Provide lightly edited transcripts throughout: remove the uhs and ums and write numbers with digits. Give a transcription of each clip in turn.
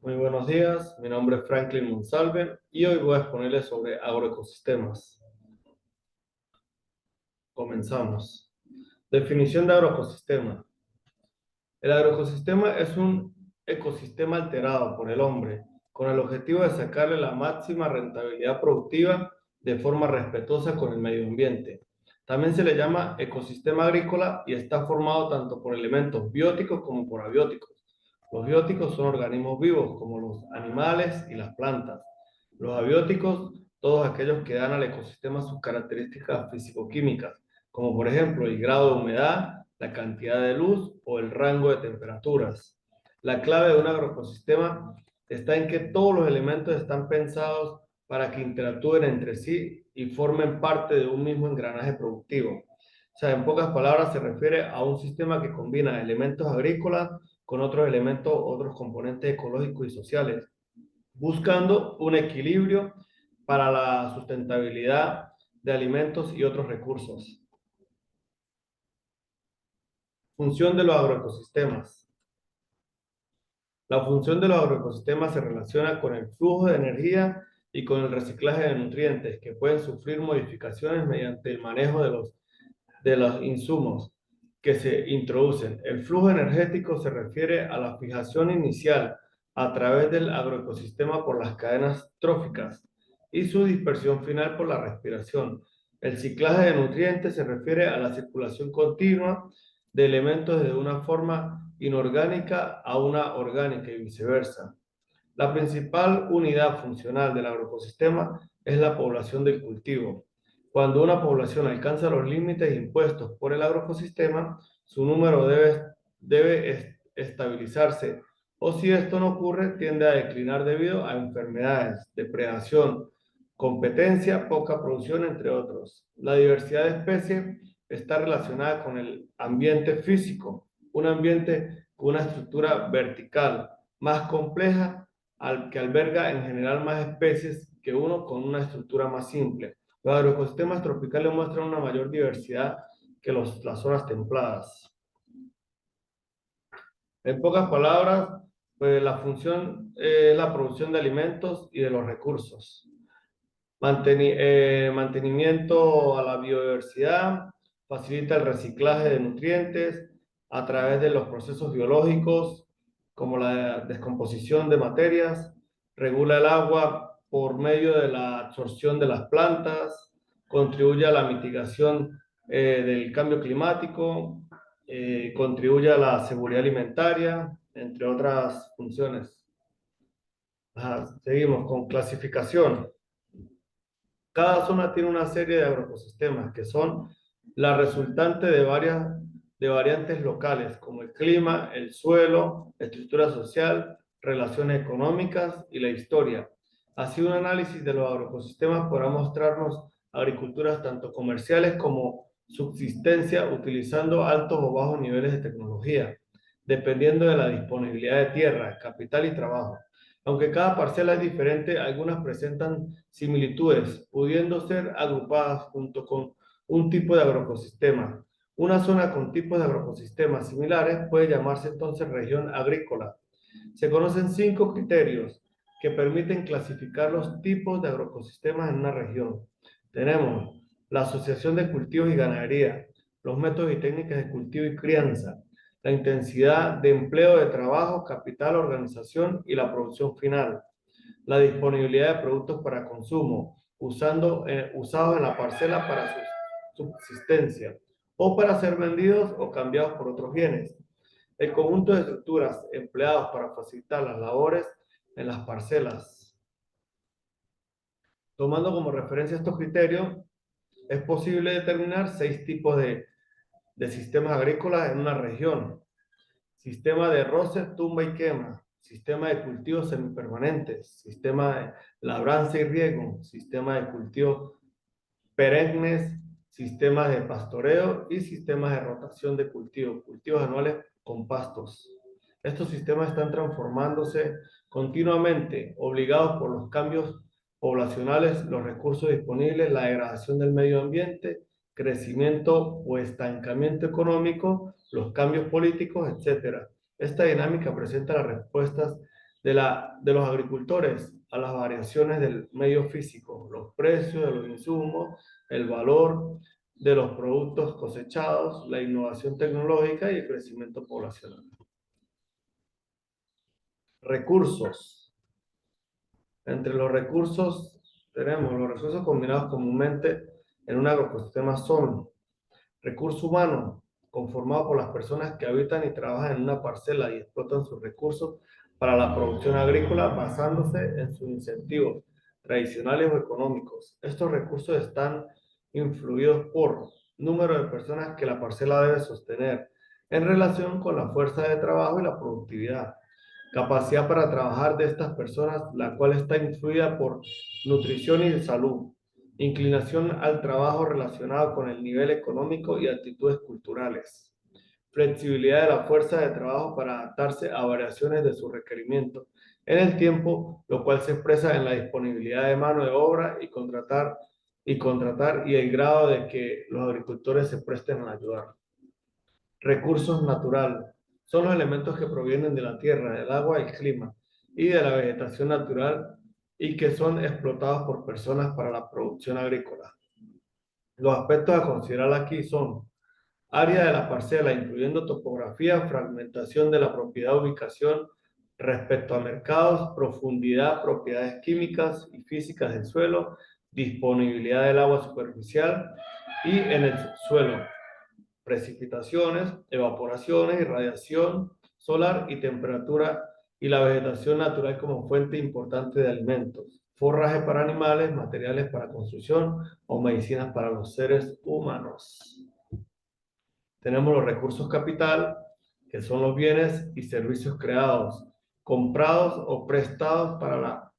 Muy buenos días, mi nombre es Franklin Monsalve y hoy voy a exponerles sobre agroecosistemas. Comenzamos. Definición de agroecosistema. El agroecosistema es un ecosistema alterado por el hombre con el objetivo de sacarle la máxima rentabilidad productiva de forma respetuosa con el medio ambiente. También se le llama ecosistema agrícola y está formado tanto por elementos bióticos como por abióticos. Los bióticos son organismos vivos como los animales y las plantas. Los abióticos, todos aquellos que dan al ecosistema sus características físico-químicas, como por ejemplo el grado de humedad, la cantidad de luz o el rango de temperaturas. La clave de un agroecosistema está en que todos los elementos están pensados para que interactúen entre sí y formen parte de un mismo engranaje productivo. O sea, en pocas palabras se refiere a un sistema que combina elementos agrícolas con otros elementos, otros componentes ecológicos y sociales, buscando un equilibrio para la sustentabilidad de alimentos y otros recursos. Función de los agroecosistemas. La función de los agroecosistemas se relaciona con el flujo de energía y con el reciclaje de nutrientes, que pueden sufrir modificaciones mediante el manejo de los insumos que se introducen. El flujo energético se refiere a la fijación inicial a través del agroecosistema por las cadenas tróficas y su dispersión final por la respiración. El ciclaje de nutrientes se refiere a la circulación continua de elementos de una forma inorgánica a una orgánica y viceversa. La principal unidad funcional del agroecosistema es la población del cultivo. Cuando una población alcanza los límites impuestos por el agroecosistema, su número debe estabilizarse, o si esto no ocurre, tiende a declinar debido a enfermedades, depredación, competencia, poca producción, entre otros. La diversidad de especies está relacionada con el ambiente físico, un ambiente con una estructura vertical más compleja al que alberga en general más especies que uno con una estructura más simple. Los agroecosistemas tropicales muestran una mayor diversidad que las zonas templadas. En pocas palabras, pues la función es la producción de alimentos y de los recursos. Mantenimiento a la biodiversidad, facilita el reciclaje de nutrientes a través de los procesos biológicos, como la descomposición de materias, regula el agua por medio de la absorción de las plantas, contribuye a la mitigación del cambio climático, contribuye a la seguridad alimentaria, entre otras funciones. Seguimos con clasificación. Cada zona tiene una serie de agroecosistemas que son la resultante de variantes locales como el clima, el suelo, la estructura social, relaciones económicas y la historia. Así, un análisis de los agroecosistemas podrá mostrarnos agriculturas tanto comerciales como subsistencia utilizando altos o bajos niveles de tecnología, dependiendo de la disponibilidad de tierra, capital y trabajo. Aunque cada parcela es diferente, algunas presentan similitudes, pudiendo ser agrupadas junto con un tipo de agroecosistema. Una zona con tipos de agroecosistemas similares puede llamarse entonces región agrícola. Se conocen 5 criterios que permiten clasificar los tipos de agroecosistemas en una región. Tenemos la asociación de cultivos y ganadería, los métodos y técnicas de cultivo y crianza, la intensidad de empleo de trabajo, capital, organización y la producción final, la disponibilidad de productos para consumo, usados en la parcela para su subsistencia o para ser vendidos o cambiados por otros bienes. El conjunto de estructuras empleados para facilitar las labores en las parcelas. Tomando como referencia estos criterios, es posible determinar 6 tipos de sistemas agrícolas en una región. Sistema de roce, tumba y quema, sistema de cultivos semipermanentes, sistema de labranza y riego, sistema de cultivos perennes, sistemas de pastoreo y sistemas de rotación de cultivos, cultivos anuales con pastos. Estos sistemas están transformándose continuamente, obligados por los cambios poblacionales, los recursos disponibles, la degradación del medio ambiente, crecimiento o estancamiento económico, los cambios políticos, etc. Esta dinámica presenta las respuestas de los agricultores a las variaciones del medio físico, los precios de los insumos, el valor de los productos cosechados, la innovación tecnológica y el crecimiento poblacional. Recursos. Entre los recursos tenemos los recursos combinados comúnmente en un agroecosistema son recurso humano, conformado por las personas que habitan y trabajan en una parcela y explotan sus recursos para la producción agrícola basándose en sus incentivos tradicionales o económicos. Estos recursos están influidos por número de personas que la parcela debe sostener en relación con la fuerza de trabajo y la productividad. Capacidad para trabajar de estas personas, la cual está influida por nutrición y salud. Inclinación al trabajo relacionado con el nivel económico y actitudes culturales. Flexibilidad de la fuerza de trabajo para adaptarse a variaciones de sus requerimientos en el tiempo, lo cual se expresa en la disponibilidad de mano de obra y el grado de que los agricultores se presten a ayudar. Recursos naturales. Son los elementos que provienen de la tierra, del agua, el clima y de la vegetación natural y que son explotados por personas para la producción agrícola. Los aspectos a considerar aquí son área de la parcela, incluyendo topografía, fragmentación de la propiedad, ubicación respecto a mercados, profundidad, propiedades químicas y físicas del suelo, disponibilidad del agua superficial y en el subsuelo, precipitaciones, evaporaciones, irradiación solar y temperatura y la vegetación natural como fuente importante de alimentos, forraje para animales, materiales para construcción o medicinas para los seres humanos. Tenemos los recursos capital, que son los bienes y servicios creados, comprados o prestados para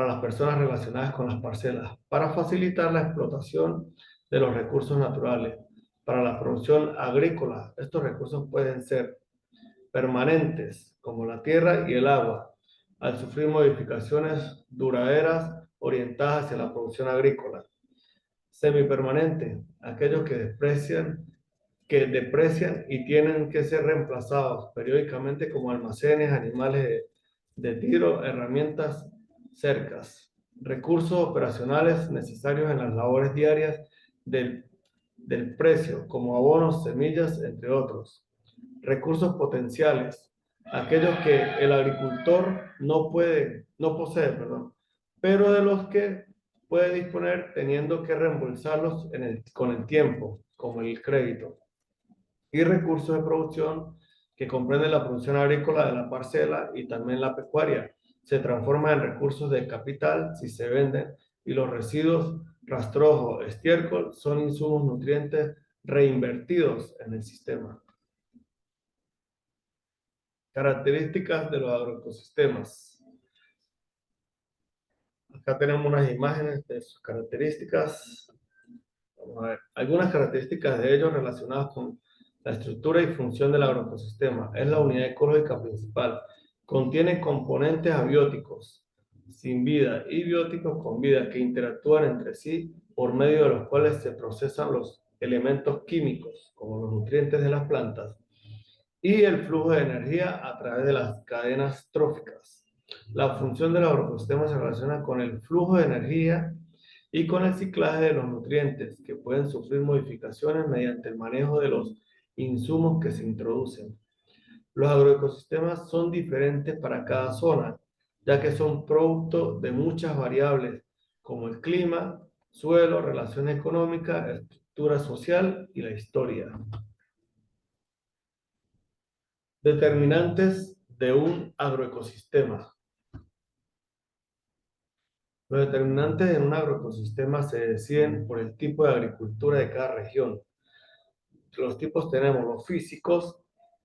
las personas relacionadas con las parcelas, para facilitar la explotación de los recursos naturales. Para la producción agrícola, estos recursos pueden ser permanentes, como la tierra y el agua, al sufrir modificaciones duraderas orientadas hacia la producción agrícola. Semipermanente, aquellos que deprecian y tienen que ser reemplazados periódicamente como almacenes, animales de tiro, herramientas, cercas, recursos operacionales necesarios en las labores diarias del precio, como abonos, semillas, entre otros. Recursos potenciales, aquellos que el agricultor no posee, pero de los que puede disponer teniendo que reembolsarlos con el tiempo, como el crédito. Y recursos de producción que comprenden la producción agrícola de la parcela y también la pecuaria. Se transforman en recursos de capital si se venden y los residuos, rastrojo, estiércol son insumos nutrientes reinvertidos en el sistema. Características de los agroecosistemas. Acá tenemos unas imágenes de sus características. Vamos a ver. Algunas características de ellos relacionadas con la estructura y función del agroecosistema. Es la unidad ecológica principal. Contiene componentes abióticos sin vida y bióticos con vida que interactúan entre sí por medio de los cuales se procesan los elementos químicos, como los nutrientes de las plantas, y el flujo de energía a través de las cadenas tróficas. La función del agroecosistema se relaciona con el flujo de energía y con el ciclaje de los nutrientes, que pueden sufrir modificaciones mediante el manejo de los insumos que se introducen. Los agroecosistemas son diferentes para cada zona, ya que son producto de muchas variables, como el clima, suelo, relación económica, estructura social y la historia. Determinantes de un agroecosistema. Los determinantes en un agroecosistema se deciden por el tipo de agricultura de cada región. Los tipos tenemos los físicos,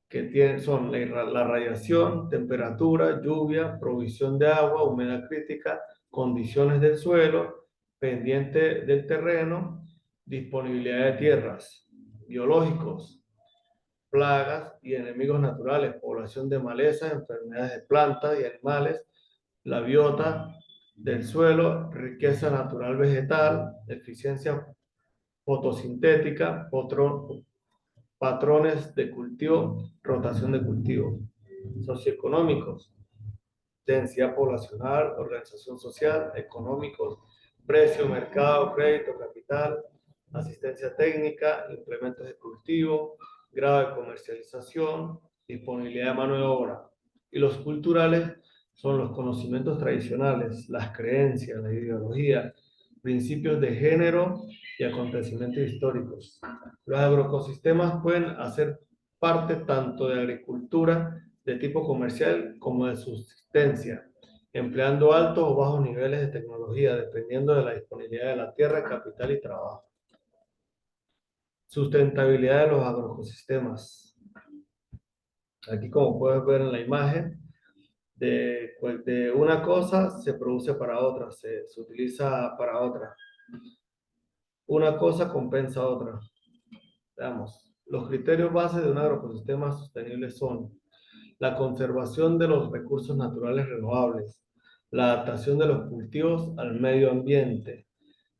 que son la radiación, temperatura, lluvia, provisión de agua, humedad crítica, condiciones del suelo, pendiente del terreno, disponibilidad de tierras. Biológicos, plagas y enemigos naturales, población de malezas, enfermedades de plantas y animales, la biota del suelo, riqueza natural vegetal, eficiencia fotosintética, patrones de cultivo, rotación de cultivo. Socioeconómicos, densidad poblacional, organización social, económicos, precio, mercado, crédito, capital, asistencia técnica, implementos de cultivo, grado de comercialización, disponibilidad de mano de obra. Y los culturales son los conocimientos tradicionales, las creencias, la ideología, principios de género y acontecimientos históricos. Los agroecosistemas pueden hacer parte tanto de agricultura de tipo comercial como de subsistencia, empleando altos o bajos niveles de tecnología dependiendo de la disponibilidad de la tierra, capital y trabajo. Sustentabilidad de los agroecosistemas. Aquí, como puedes ver en la imagen, de una cosa se produce para otra, se utiliza para otra. Una cosa compensa a otra. Veamos, los criterios base de un agroecosistema sostenible son la conservación de los recursos naturales renovables, la adaptación de los cultivos al medio ambiente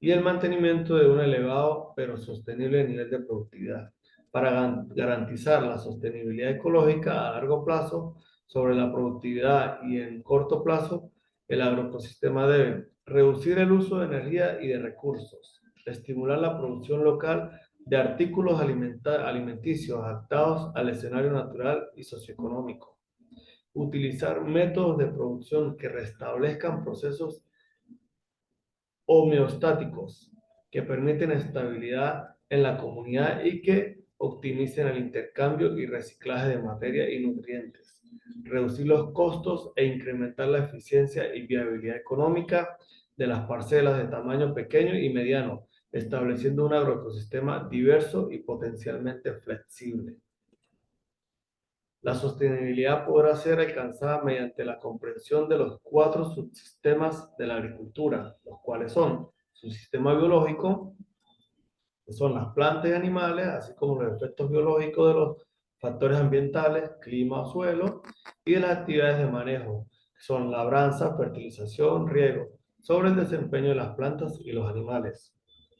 y el mantenimiento de un elevado pero sostenible nivel de productividad para garantizar la sostenibilidad ecológica a largo plazo sobre la productividad y en corto plazo. El agroecosistema debe reducir el uso de energía y de recursos, estimular la producción local de artículos alimenticios adaptados al escenario natural y socioeconómico, utilizar métodos de producción que restablezcan procesos homeostáticos que permiten estabilidad en la comunidad y que optimicen el intercambio y reciclaje de materia y nutrientes, reducir los costos e incrementar la eficiencia y viabilidad económica de las parcelas de tamaño pequeño y mediano, estableciendo un agroecosistema diverso y potencialmente flexible. La sostenibilidad podrá ser alcanzada mediante la comprensión de los 4 subsistemas de la agricultura, los cuales son su sistema biológico, que son las plantas y animales, así como los efectos biológicos de los factores ambientales, clima o suelo, y de las actividades de manejo, que son labranza, fertilización, riego, sobre el desempeño de las plantas y los animales.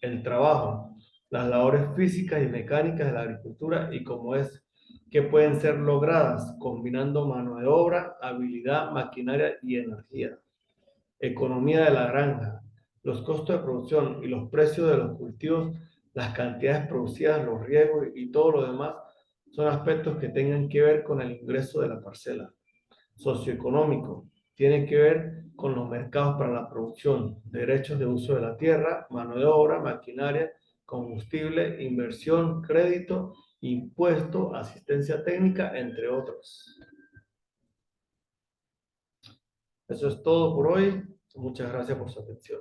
El trabajo, las labores físicas y mecánicas de la agricultura y cómo es que pueden ser logradas combinando mano de obra, habilidad, maquinaria y energía. Economía de la granja, los costos de producción y los precios de los cultivos, las cantidades producidas, los riesgos y todo lo demás son aspectos que tengan que ver con el ingreso de la parcela. Socioeconómico, tiene que ver con los mercados para la producción, derechos de uso de la tierra, mano de obra, maquinaria, combustible, inversión, crédito, impuesto, asistencia técnica, entre otros. Eso es todo por hoy. Muchas gracias por su atención.